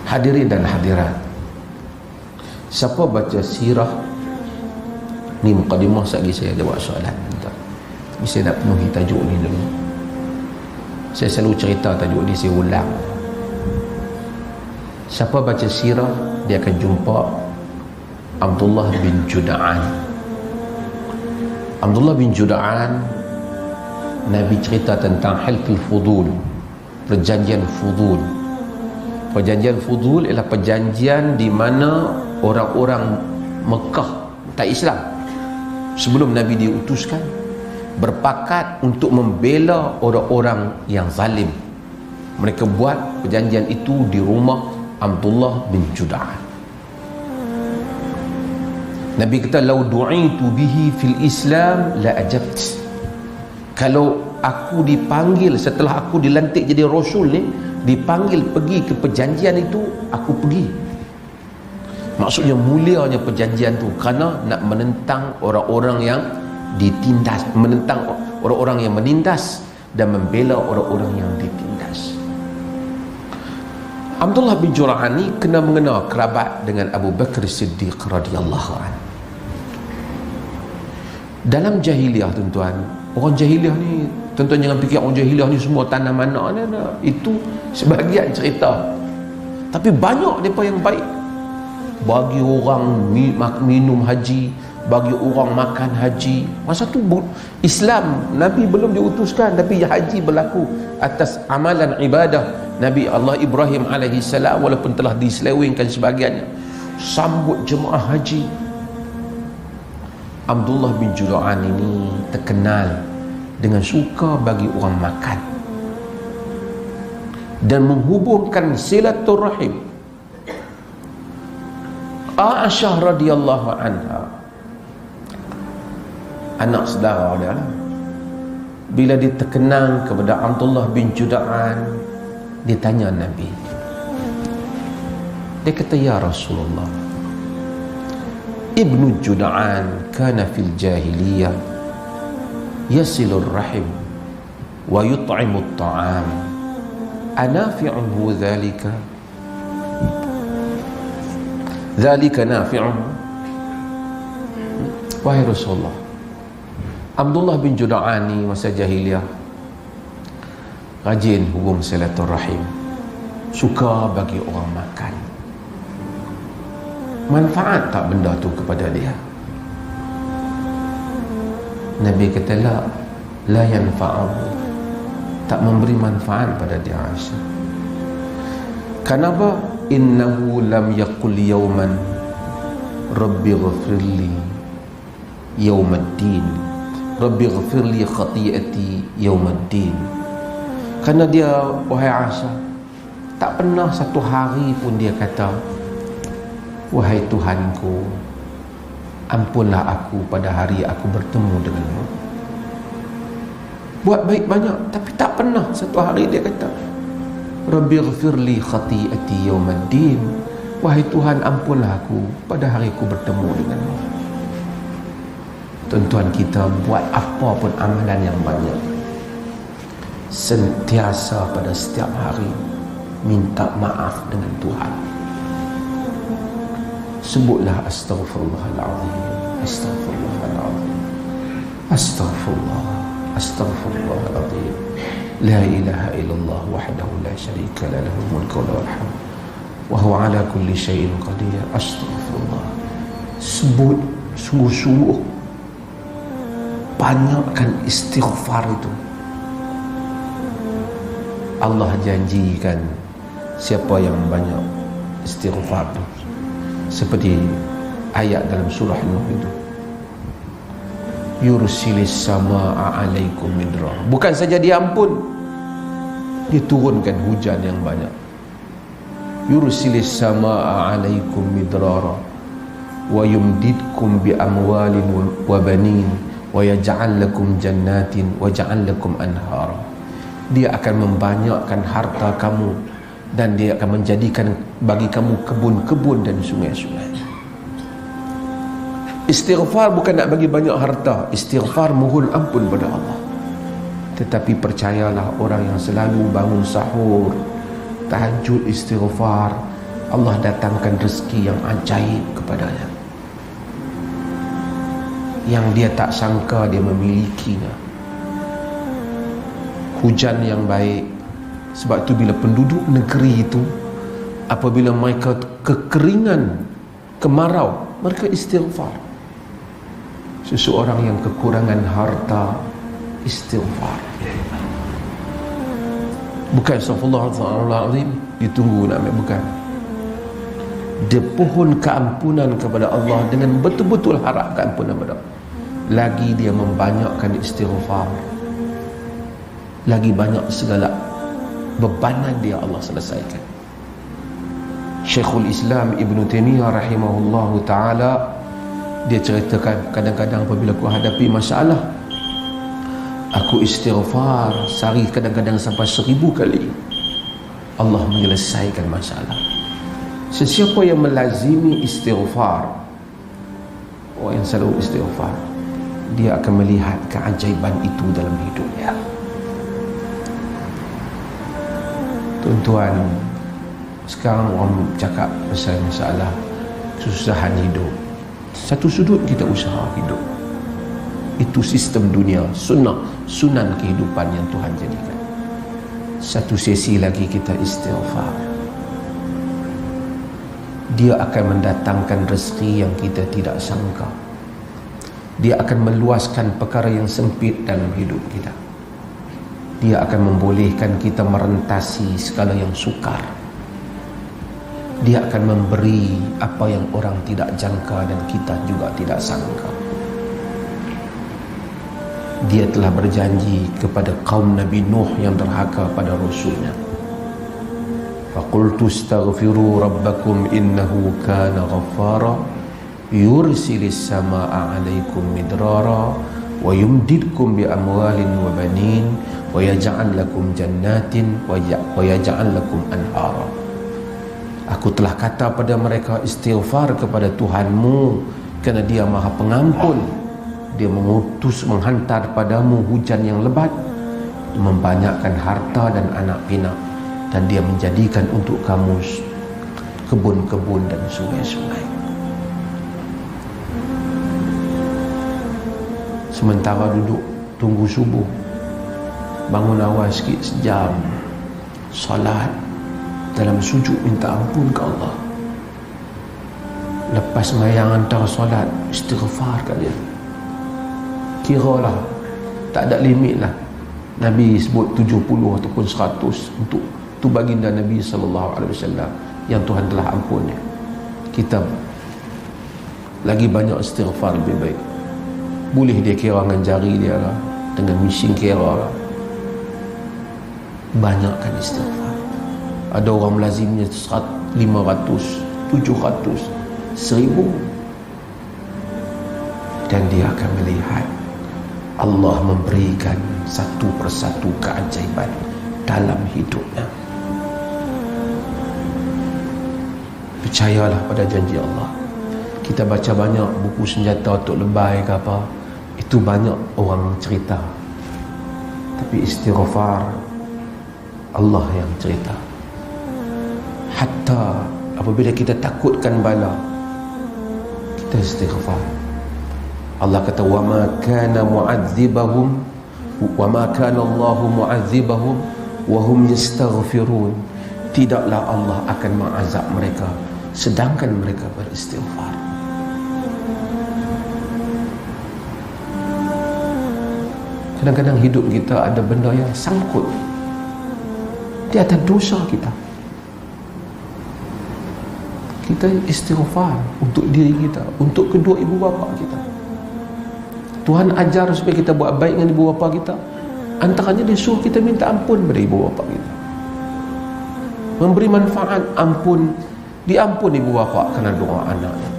Hadirin dan hadirat, siapa baca sirah ni, mukadimah sekali saya ada buat soalan. Tapi saya nak penuhi tajuk ni dulu. Saya selalu cerita tajuk ni, saya ulang. Siapa baca sirah, dia akan jumpa Abdullah bin Juda'an. Abdullah bin Juda'an, Nabi cerita tentang Hilful Fudul, perjanjian Fudul. Perjanjian Fudul ialah perjanjian di mana orang-orang Mekah tak Islam sebelum Nabi diutuskan berpakat untuk membela orang-orang yang zalim. Mereka buat perjanjian itu di rumah Abdullah bin Juda'an. Nabi kata, "Lau du'itu bihi fil Islam la ajabt." Kalau aku dipanggil setelah aku dilantik jadi rasul ni, dipanggil pergi ke perjanjian itu, aku pergi. Maksudnya mulianya perjanjian tu, kerana nak menentang orang-orang yang ditindas, menentang orang-orang yang menindas dan membela orang-orang yang ditindas. Abdullah bin Jura'an ni kena mengenal kerabat dengan Abu Bakar Siddiq radhiyallahu anhu. Dalam jahiliah, tuan-tuan, orang jahiliah ni, tuan-tuan jangan fikir orang jahiliah ni semua tanah mana ni, itu sebahagian cerita. Tapi banyak mereka yang baik. Bagi orang minum haji, bagi orang makan haji. Masa tu Islam, Nabi belum diutuskan, tapi haji berlaku atas amalan ibadah. Nabi Allah Ibrahim alaihi salam, walaupun telah diselewengkan sebahagiannya, sambut jemaah haji. Abdullah bin Juda'an ini terkenal dengan suka bagi orang makan dan menghubungkan silaturahim. Aisyah radhiyallahu anha, anak saudara dia lah, bila dia terkenal kepada Abdullah bin Juda'an, dia tanya Nabi. Dia kata, "Ya Rasulullah, Ibnu Juda'an kana fil jahiliyah yasilur rahim wa yut'imut ta'am, anafi'uhu dhalika nafi'uhu?" Wahai Rasulullah, Abdullah bin Juda'an ni masa jahiliyah rajin hubung silaturahim, suka bagi orang makan. Manfaat tak benda tu kepada dia? Nabi kata, la yanfa'ahu, tak memberi manfaat pada dia, Aisyah. Kenapa? Innahu lam yaqul yawman rabbi ghafirli yawmaddin, rabbi ghafirli khati'ati yawmaddin. Kerana dia, wahai Aisyah, tak pernah satu hari pun dia kata, "Wahai Tuhanku, ampunlah aku pada hari aku bertemu denganmu." Buat baik banyak, tapi tak pernah satu hari dia kata, "Rabbi ghafirli khati'ati yawmaddin." Wahai Tuhan, ampunlah aku pada hari aku bertemu denganmu. Tuan-tuan, kita buat apa pun amalan yang banyak, sentiasa pada setiap hari minta maaf dengan Tuhan. Sebutlah astaghfirullahaladzim, astaghfirullahaladzim, astaghfirullahaladzim, la ilaha illallah wahdahu la syarika lah, lahul mulku wa lahul hamd wa huwa ala kulli syai'in qadir. Astaghfirullah. Sebut sungguh-sungguh, banyakkan istighfar itu. Allah janjikan siapa yang banyak istighfar itu, seperti ayat dalam surah Nuh itu, yursilis samaa alaikum midra. Bukan saja dia ampun, dia turunkan hujan yang banyak. Yursilis samaa alaikum midrara wa yumdidkum bi amwalin wa banin wa yaj'al lakum jannatin wa yaj'al lakum anhara. Dia akan membanyakkan harta kamu dan dia akan menjadikan bagi kamu kebun-kebun dan sungai-sungai. Istighfar bukan nak bagi banyak harta, istighfar mohon ampun pada Allah. Tetapi percayalah, orang yang selalu bangun sahur, tahajud, istighfar, Allah datangkan rezeki yang ajaib kepadanya, yang dia tak sangka dia memilikinya. Hujan yang baik. Sebab tu bila penduduk negeri itu, apabila mereka kekeringan, kemarau, mereka istighfar. Seseorang yang kekurangan harta, istighfar. Bukan astaghfirullahaladzim ditunggu nak ambil, bukan. Dia pohon keampunan kepada Allah dengan betul-betul harap keampunan kepada Allah. Lagi dia membanyakkan istighfar, lagi banyak segala bebanan dia Allah selesaikan. Syekhul Islam Ibn Taymiyah rahimahullahu ta'ala, dia ceritakan, kadang-kadang apabila aku hadapi masalah, aku istighfar sehari kadang-kadang sampai 1000 kali, Allah menyelesaikan masalah. Sesiapa yang melazimi istighfar, orang yang selalu istighfar, dia akan melihat keajaiban itu dalam hidupnya. Tuan-tuan, sekarang orang cakap pasal masalah kesusahan hidup. Satu sudut kita usaha hidup, itu sistem dunia, sunan kehidupan yang Tuhan jadikan. Satu sesi lagi kita istighfar, dia akan mendatangkan rezeki yang kita tidak sangka. Dia akan meluaskan perkara yang sempit dalam hidup kita. Dia akan membolehkan kita merentasi segala yang sukar. Dia akan memberi apa yang orang tidak jangka dan kita juga tidak sangka. Dia telah berjanji kepada kaum Nabi Nuh yang derhaka pada Rasulnya. فَقُلْتُ اسْتَغْفِرُوا رَبَّكُمْ إِنَّهُ كَانَ غَفَّارًا يُرْسِلِ السَّمَاءَ عَلَيْكُمْ مِدْرَارًا وَيُمْدِدْكُمْ بِأَمْوَالٍ وَبَنِينَ وَيَجْعَلْ لَكُمْ جَنَّاتٍ وَيَجْعَلْ لَكُمْ أَنْهَارًا. Aku telah kata pada mereka, istighfar kepada Tuhanmu, kerana Dia Maha Pengampun. Dia mengutus, menghantar padamu hujan yang lebat, membanyakkan harta dan anak pinak, dan Dia menjadikan untuk kamu kebun-kebun dan sungai-sungai. Sementara duduk tunggu subuh, bangun awal sikit sejam, salat, dalam sujud minta ampun ke Allah. Lepas sembahyang antara solat, istighfar kat dia. Kiralah tak ada limit lah. Nabi sebut 70 ataupun 100 untuk tu baginda Nabi SAW yang Tuhan telah ampunnya. Kita lagi banyak istighfar lebih baik. Boleh dia kira dengan jari dia lah, dengan mesin kira lah. Banyakkan istighfar. Ada orang melazimnya 500, 700, 1000, dan dia akan melihat Allah memberikan satu persatu keajaiban dalam hidupnya. Percayalah pada janji Allah. Kita baca banyak buku senjata untuk lebay ke apa, itu banyak orang cerita, tapi istighfar Allah yang cerita. Hatta apabila kita takutkan bala, kita istighfar. Allah kata, wa ma kana mu'adzibahum wa ma kana Allahu mu'adzibahum wa hum yastaghfirun. Tidaklah Allah akan mengazab mereka sedangkan mereka beristighfar. Kadang-kadang hidup kita ada benda yang sangkut di atas dosa kita. Kita istighfar untuk diri kita, untuk kedua ibu bapa kita. Tuhan ajar supaya kita buat baik dengan ibu bapa kita. Antaranya dia suruh kita minta ampun pada ibu bapa kita, memberi manfaat, ampun, diampun ibu bapa kerana doa anaknya.